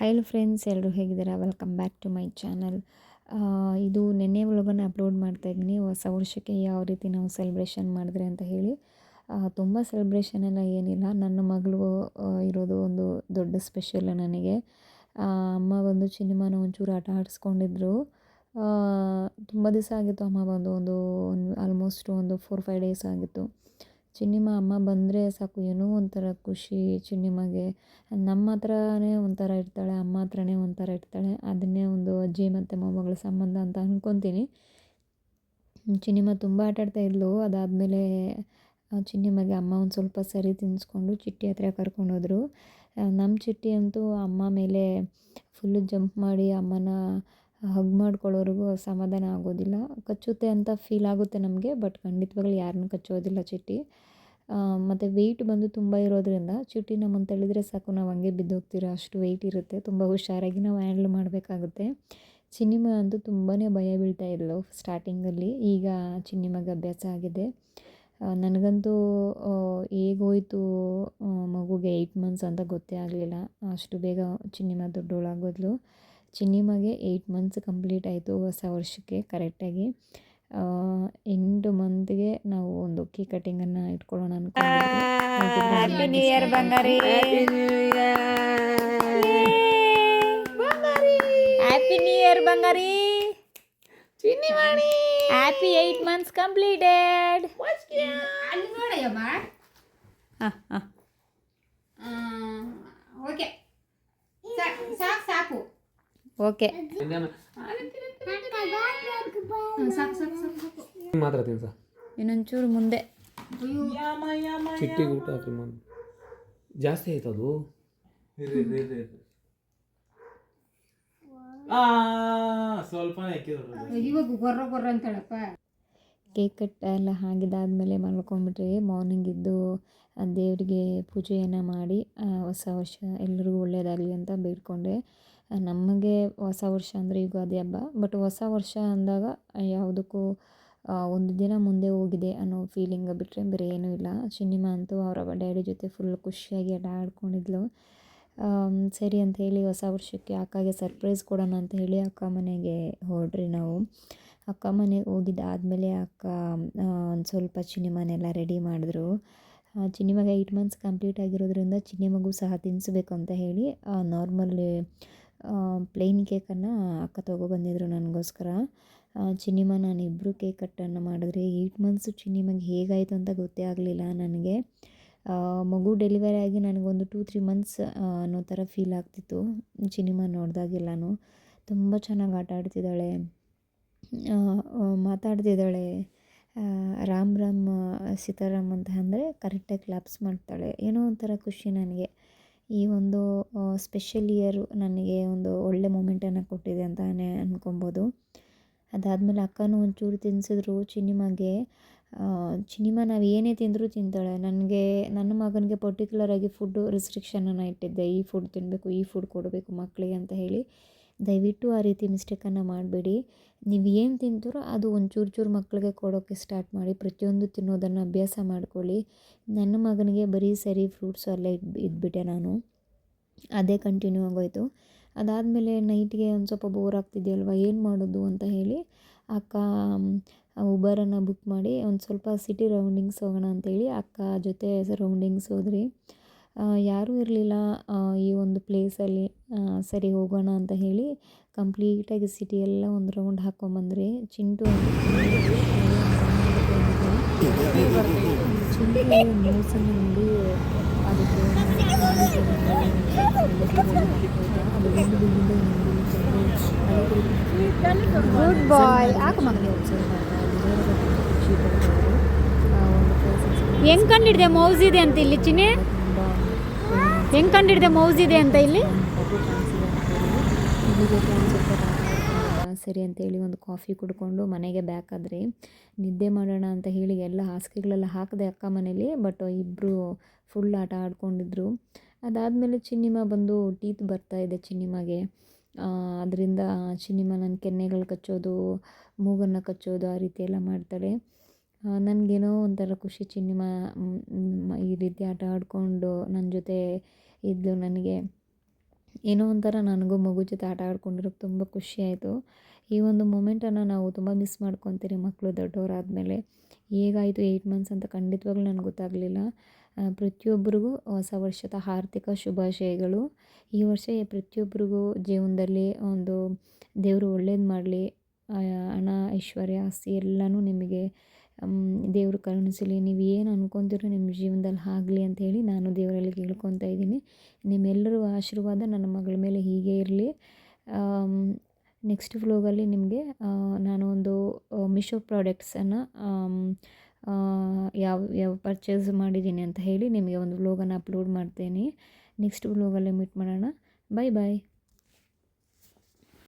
Hello friends, ಎಲ್ಲರೂ ಹೇಗಿದ್ದೀರಾ? Welcome back to my channel. ಇದು ನಿನ್ನೆ ವ್ಲಾಗನ್ನು ಅಪ್ಲೋಡ್ ಮಾಡ್ತಾಯಿದ್ದೀನಿ. ಹೊಸ ವರ್ಷಕ್ಕೆ ಯಾವ ರೀತಿ ನಾವು ಸೆಲೆಬ್ರೇಷನ್ ಮಾಡಿದ್ರೆ ಅಂತ ಹೇಳಿ. ತುಂಬ ಸೆಲೆಬ್ರೇಷನ್ ಎಲ್ಲ ಏನಿಲ್ಲ. ನನ್ನ ಮಗಳು ಇರೋದು ಒಂದು ದೊಡ್ಡ ಸ್ಪೆಷಲ್ ನನಗೆ. ಅಮ್ಮ ಬಂದು ಚಿನ್ನಮ್ಮನ ಒಂಚೂರು ಆಟ ಆಡಿಸ್ಕೊಂಡಿದ್ರು. ತುಂಬ ದಿವಸ ಆಗಿತ್ತು ಅಮ್ಮ ಬಂದು, ಒಂದು ಆಲ್ಮೋಸ್ಟ್ ಒಂದು 4-5 ಡೇಸ್ ಆಗಿತ್ತು. ಚಿನ್ನಿಮ್ಮ ಅಮ್ಮ ಬಂದರೆ ಸಾಕು, ಏನೋ ಒಂಥರ ಖುಷಿ ಚಿನ್ನಿಮ್ಮಗೆ. ನಮ್ಮ ಹತ್ರನೇ ಒಂಥರ ಇರ್ತಾಳೆ, ಅಮ್ಮ ಹತ್ರನೇ ಒಂಥರ ಇರ್ತಾಳೆ. ಅದನ್ನೇ ಒಂದು ಅಜ್ಜಿ ಮತ್ತು ಮೊಮ್ಮಗಳ ಸಂಬಂಧ ಅಂತ ಅಂದ್ಕೊತೀನಿ. ಚಿನ್ನಿಮ್ಮ ತುಂಬ ಆಟಾಡ್ತಾ ಇದ್ಲು. ಅದಾದಮೇಲೆ ಚಿನ್ನಿಮ್ಮಗೆ ಅಮ್ಮ ಒಂದು ಸ್ವಲ್ಪ ಸರಿ ತಿನ್ನಿಸ್ಕೊಂಡು ಚಿಟ್ಟಿ ಹತ್ರ ಕರ್ಕೊಂಡೋದ್ರು. ನಮ್ಮ ಚಿಟ್ಟಿ ಅಂತೂ ಅಮ್ಮ ಮೇಲೆ ಫುಲ್ಲು ಜಂಪ್ ಮಾಡಿ ಅಮ್ಮನ ಹಗ್ ಮಾಡ್ಕೊಳ್ಳೋರಿಗೂ ಸಮಾಧಾನ ಆಗೋದಿಲ್ಲ. ಕಚ್ಚುತ್ತೆ ಅಂತ ಫೀಲ್ ಆಗುತ್ತೆ ನಮಗೆ, ಬಟ್ ಖಂಡಿತವಾಗ್ಲೂ ಯಾರನ್ನೂ ಕಚ್ಚೋದಿಲ್ಲ ಚಿಟ್ಟಿ. ಮತ್ತು ವೆಯ್ಟ್ ಬಂದು ತುಂಬ ಇರೋದ್ರಿಂದ ಚಿಟ್ಟಿ ನಮ್ಮನ್ನು ತಳ್ಳಿದ್ರೆ ಸಾಕು, ನಾವು ಹಂಗೆ ಬಿದ್ದೋಗ್ತೀರ, ಅಷ್ಟು ವೆಯ್ಟ್ ಇರುತ್ತೆ. ತುಂಬ ಹುಷಾರಾಗಿ ನಾವು ಹ್ಯಾಂಡ್ಲ್ ಮಾಡಬೇಕಾಗುತ್ತೆ. ಚಿನ್ನಿಮ ಅಂತೂ ತುಂಬಾ ಭಯ ಬೀಳ್ತಾ ಇದ್ಲು ಸ್ಟಾರ್ಟಿಂಗಲ್ಲಿ. ಈಗ ಚಿನ್ನಿಮಗೆ ಅಭ್ಯಾಸ ಆಗಿದೆ. ನನಗಂತೂ ಹೇಗೋಯ್ತು ಮಗುಗೆ 8 ಮಂತ್ಸ್ ಅಂತ ಗೊತ್ತೇ ಆಗಲಿಲ್ಲ. ಅಷ್ಟು ಬೇಗ ಚಿನ್ನಿಮ ದೊಡ್ಡೋಳಾಗೋದ್ಲು. ಚಿನ್ನಿಮಗೆ 8 ಮಂತ್ಸ್ ಕಂಪ್ಲೀಟ್ ಆಯಿತು ಹೊಸ ವರ್ಷಕ್ಕೆ ಕರೆಕ್ಟಾಗಿ. 8 ಮಂತ್ಗೆ ನಾವು ಒಂದು ಕೇಕ್ ಕಟಿಂಗನ್ನು ಇಟ್ಕೊಳ್ಳೋಣ ಅನ್ಕೊಂಡಿದ್ವಿ. ಹ್ಯಾಪಿ ನ್ಯೂ ಇಯರ್ ಬಂಗಾರಿ, ಹ್ಯಾಪಿ ನ್ಯೂ ಇಯರ್ ಬಂಗಾರಿ, ಚಿನ್ನಿ ಮಾಡಿ ಹ್ಯಾಪಿ 8 ಮಂತ್ಸ್ ಕಂಪ್ಲೀಟೆಡ್. ಅಲ್ಲಿ ನೋಡಯ್ಯಮ್ಮ. ಓಕೆ ಸಾಕು ಸಾಕು. ಓಕೆ ಸಾಕು ಸಾಕು ಸಾಕು ಸಾಕು. ಮಾತ್ರ ತಿನ್ಸ ಇನ್ನೊಂಚೂರು ಮುಂದೆ. ಚಿಟ್ಟಿಗೆ ಊಟ ಹಾಕಿ ಜಾಸ್ತಿ ಆಯ್ತದು. ಸ್ವಲ್ಪ ಇವಾಗ ಗೊರ್ರ ಗೊರ್ರ ಅಂತಳಪ್ಪ. ಕೇಕ್ ಕಟ್ ಎಲ್ಲ ಆಗಿದ್ದಾದಮೇಲೆ ಮಲ್ಕೊಂಡ್ಬಿಟ್ರಿ. ಮಾರ್ನಿಂಗ್ ಇದ್ದು ದೇವರಿಗೆ ಪೂಜೆಯನ್ನು ಮಾಡಿ ಹೊಸ ವರ್ಷ ಎಲ್ರಿಗೂ ಒಳ್ಳೆಯದಾಗಲಿ ಅಂತ ಬೇಡ್ಕೊಂಡೆ. ನಮಗೆ ಹೊಸ ವರ್ಷ ಅಂದರೆ ಯುಗಾದಿ ಹಬ್ಬ. ಬಟ್ ಹೊಸ ವರ್ಷ ಅಂದಾಗ ಯಾವುದಕ್ಕೂ ಒಂದು ದಿನ ಮುಂದೆ ಹೋಗಿದೆ ಅನ್ನೋ ಫೀಲಿಂಗ್ ಬಿಟ್ಟರೆ ಬೇರೆ ಏನೂ ಇಲ್ಲ. ಚಿನ್ನಿಮ ಅಂತೂ ಅವರ ಡ್ಯಾಡಿ ಜೊತೆ ಫುಲ್ ಖುಷಿಯಾಗಿ ಆಟ ಆಡ್ಕೊಂಡಿದ್ಲು. ಸರಿ ಅಂತ ಹೇಳಿ ಹೊಸ ವರ್ಷಕ್ಕೆ ಅಕ್ಕಗೆ ಸರ್ಪ್ರೈಸ್ ಕೊಡೋಣ ಅಂತ ಹೇಳಿ ಅಕ್ಕ ಮನೆಗೆ ಹೊರಡ್ರಿ ನಾವು. ಅಕ್ಕ ಮನೆಗೆ ಹೋಗಿದ್ದಾದಮೇಲೆ ಅಕ್ಕ ಒಂದು ಸ್ವಲ್ಪ ಚಿನ್ನಿಮನೆಲ್ಲ ರೆಡಿ ಮಾಡಿದ್ರು. ಚಿನ್ನಿಮಗೆ 8 ಮಂತ್ಸ್ ಕಂಪ್ಲೀಟ್ ಆಗಿರೋದ್ರಿಂದ ಚಿನ್ನಿಮಗೂ ಸಹ ತಿನ್ನಿಸ್ಬೇಕು ಅಂತ ಹೇಳಿ ನಾರ್ಮಲ್ಲಿ ಪ್ಲೇನ್ ಕೇಕನ್ನು ಅಕ್ಕ ತೊಗೊಬಂದಿದ್ರು ನನಗೋಸ್ಕರ. ಚಿನ್ನಿಮ ನಾನಿಬ್ಬರು ಕೇಕ್ ಕಟ್ಟನ್ನು ಮಾಡಿದ್ರಿ. 8 ಮಂತ್ಸು ಚಿನ್ನಿಮಗೆ ಹೇಗಾಯಿತು ಅಂತ ಗೊತ್ತೇ ಆಗಲಿಲ್ಲ ನನಗೆ. ಮಗು ಡೆಲಿವರಿ ಆಗಿ ನನಗೊಂದು 2-3 ಮಂತ್ಸ್ ಅನ್ನೋ ಥರ ಫೀಲ್ ಆಗ್ತಿತ್ತು ಚಿನ್ನಿಮ ನೋಡಿದಾಗೆಲ್ಲನೂ. ತುಂಬ ಚೆನ್ನಾಗಿ ಆಟ ಆಡ್ತಿದ್ದಾಳೆ, ಮಾತಾಡ್ತಿದ್ದಾಳೆ. ರಾಮ್ ರಾಮ್ ಸೀತಾರಾಮ್ ಅಂತ ಅಂದರೆ ಕರೆಕ್ಟಾಗಿ ಕ್ಲಾಪ್ಸ್ ಮಾಡ್ತಾಳೆ. ಏನೋ ಒಂಥರ ಖುಷಿ ನನಗೆ. ಈ ಒಂದು ಸ್ಪೆಷಲ್ ಇಯರು ನನಗೆ ಒಂದು ಒಳ್ಳೆ ಮೂಮೆಂಟನ್ನು ಕೊಟ್ಟಿದೆ ಅಂತಲೇ ಅಂದ್ಕೊಬೋದು. ಅದಾದಮೇಲೆ ಅಕ್ಕನೂ ಒಂಚೂರು ತಿನ್ನಿಸಿದ್ರು ಚಿನ್ನಿಮಗೆ. ಚಿನ್ನಿಮ ನಾವು ಏನೇ ತಿಂದರೂ ತಿಂತಾಳೆ. ನನ್ನ ಮಗನಿಗೆ ಪರ್ಟಿಕ್ಯುಲರಾಗಿ ಫುಡ್ಡು ರಿಸ್ಟ್ರಿಕ್ಷನನ್ನು ಇಟ್ಟಿದ್ದೆ. ಈ ಫುಡ್ ತಿನ್ನಬೇಕು, ಈ ಫುಡ್ ಕೊಡಬೇಕು ಮಕ್ಕಳಿಗೆ ಅಂತ ಹೇಳಿ. ದಯವಿಟ್ಟು ಆ ರೀತಿ ಮಿಸ್ಟೇಕನ್ನು ಮಾಡಬೇಡಿ. ನೀವು ಏನು ತಿಂತೀರೋ ಅದು ಒಂಚೂರು ಚೂರು ಮಕ್ಕಳಿಗೆ ಕೊಡೋಕ್ಕೆ ಸ್ಟಾರ್ಟ್ ಮಾಡಿ. ಪ್ರತಿಯೊಂದು ತಿನ್ನೋದನ್ನು ಅಭ್ಯಾಸ ಮಾಡ್ಕೊಳ್ಳಿ. ನನ್ನ ಮಗನಿಗೆ ಬರೀ ಸರಿ ಫ್ರೂಟ್ಸು ಅಲ್ಲೇ ಇದ್ಬಿಟ್ಟೆ ನಾನು. ಅದೇ ಕಂಟಿನ್ಯೂ ಆಗೋಯಿತು. ಅದಾದಮೇಲೆ ನೈಟ್ಗೆ ಒಂದು ಸ್ವಲ್ಪ ಬೋರ್ ಆಗ್ತಿದೆಯಲ್ವ, ಏನು ಮಾಡೋದು ಅಂತ ಹೇಳಿ ಅಕ್ಕ ಉಬರನ್ನು ಬುಕ್ ಮಾಡಿ ಒಂದು ಸ್ವಲ್ಪ ಸಿಟಿ ರೌಂಡಿಂಗ್ಸ್ ಹೋಗೋಣ ಅಂತೇಳಿ ಅಕ್ಕ ಜೊತೆ ರೌಂಡಿಂಗ್ಸ್ ಹೋದ್ರಿ. ಯಾರೂ ಇರಲಿಲ್ಲ ಈ ಒಂದು ಪ್ಲೇಸಲ್ಲಿ. ಸರಿ ಹೋಗೋಣ ಅಂತ ಹೇಳಿ ಕಂಪ್ಲೀಟಾಗಿ ಸಿಟಿ ಎಲ್ಲ ಒಂದು ರೌಂಡ್ ಹಾಕ್ಕೊಂಬಂದ್ರಿ. ಚಿಂಟು ನ್ಯೂಸನ್ನು ನೋಡಿ ಅದಕ್ಕೆ ಗುಡ್ ಬಾಯ್ ಆಕ ಮಗನೇ ಹೆಂಗೆ ಕಂಡಿಡಿದೆ ಮೌಸ್ ಇದೆ ಅಂತ ಇಲ್ಲಿ ಚಿನ್ನೆ? ಹೆಂಗೆ ಕಂಡಿಡಿದೆ ಮೌಸ್ ಇದೆ ಅಂತ ಇಲ್ಲಿ? ಸರಿ ಅಂತೇಳಿ ಒಂದು ಕಾಫಿ ಕುಡ್ಕೊಂಡು ಮನೆಗೆ ಬ್ಯಾಕ್ ಆದ್ರಿ. ನಿದ್ದೆ ಮಾಡೋಣ ಅಂತ ಹೇಳಿ ಎಲ್ಲ ಹಾಸಿಗೆಗಳೆಲ್ಲ ಹಾಕಿದೆ ಅಕ್ಕ ಮನೇಲಿ. ಬಟ್ ಇಬ್ಬರು ಫುಲ್ ಆಟ ಆಡ್ಕೊಂಡಿದ್ರು. ಅದಾದಮೇಲೆ ಚಿನ್ನಿಮ ಬಂದು ಟೀತ್ ಬರ್ತಾಯಿದೆ ಚಿನ್ನಿಮಗೆ. ಅದರಿಂದ ಚಿನ್ನಿಮ ನನ್ನ ಕೆನ್ನೆಗಳು ಕಚ್ಚೋದು, ಮೂಗನ್ನು ಕಚ್ಚೋದು ಆ ರೀತಿ ಎಲ್ಲ ಮಾಡ್ತಾಳೆ. ನನಗೇನೋ ಒಂಥರ ಖುಷಿ. ಚಿನ್ನಿಮ ಈ ರೀತಿ ಆಟ ಆಡಿಕೊಂಡು ನನ್ನ ಜೊತೆ ಇದ್ಲು. ನನಗೆ ಏನೋ ಒಂಥರ ನನಗೂ ಮಗು ಜೊತೆ ಆಟ ಆಡ್ಕೊಂಡಿರೋಕ್ಕೆ ತುಂಬ ಖುಷಿ ಆಯಿತು. ಈ ಒಂದು ಮೊಮೆಂಟನ್ನು ನಾವು ತುಂಬ ಮಿಸ್ ಮಾಡ್ಕೊತೀರಿ ಮಕ್ಕಳು ದೊಡ್ಡವರಾದಮೇಲೆ. ಹೇಗಾಯಿತು 8 ಮಂತ್ಸ್ ಅಂತ ಖಂಡಿತವಾಗ್ಲೂ ನನಗೆ ಗೊತ್ತಾಗಲಿಲ್ಲ. ಪ್ರತಿಯೊಬ್ಬರಿಗೂ ಹೊಸ ವರ್ಷದ ಹಾರ್ದಿಕ ಶುಭಾಶಯಗಳು. ಈ ವರ್ಷ ಪ್ರತಿಯೊಬ್ಬರಿಗೂ ಜೀವನದಲ್ಲಿ ಒಂದು ದೇವರು ಒಳ್ಳೇದು ಮಾಡಲಿ. ಹಣ, ಐಶ್ವರ್ಯ, ಆಸ್ತಿ ಎಲ್ಲನೂ ನಿಮಗೆ ದೇವರು ಕರುಣಿಸಲಿ. ನೀವು ಏನು ಅಂದ್ಕೊತೀರೋ ನಿಮ್ಮ ಜೀವನದಲ್ಲಿ ಆಗಲಿ ಅಂಥೇಳಿ ನಾನು ದೇವರಲ್ಲಿ ಕೇಳ್ಕೊತಾ ಇದ್ದೀನಿ. ನಿಮ್ಮೆಲ್ಲರ ಆಶೀರ್ವಾದ ನನ್ನ ಮಗಳ ಮೇಲೆ ಹೀಗೆ ಇರಲಿ. ನೆಕ್ಸ್ಟ್ ವ್ಲಾಗಲ್ಲಿ ನಿಮಗೆ ನಾನು ಒಂದು ಮೀಶೋ ಪ್ರಾಡಕ್ಟ್ಸನ್ನು ಯಾವ ಪರ್ಚೇಸ್ ಮಾಡಿದ್ದೀನಿ ಅಂತ ಹೇಳಿ ನಿಮಗೆ ಒಂದು ವ್ಲಾಗನ್ನು ಅಪ್ಲೋಡ್ ಮಾಡ್ತೇನೆ. ನೆಕ್ಸ್ಟ್ ವ್ಲಾಗಲ್ಲಿ ಮೀಟ್ ಮಾಡೋಣ. ಬಾಯ್ ಬಾಯ್.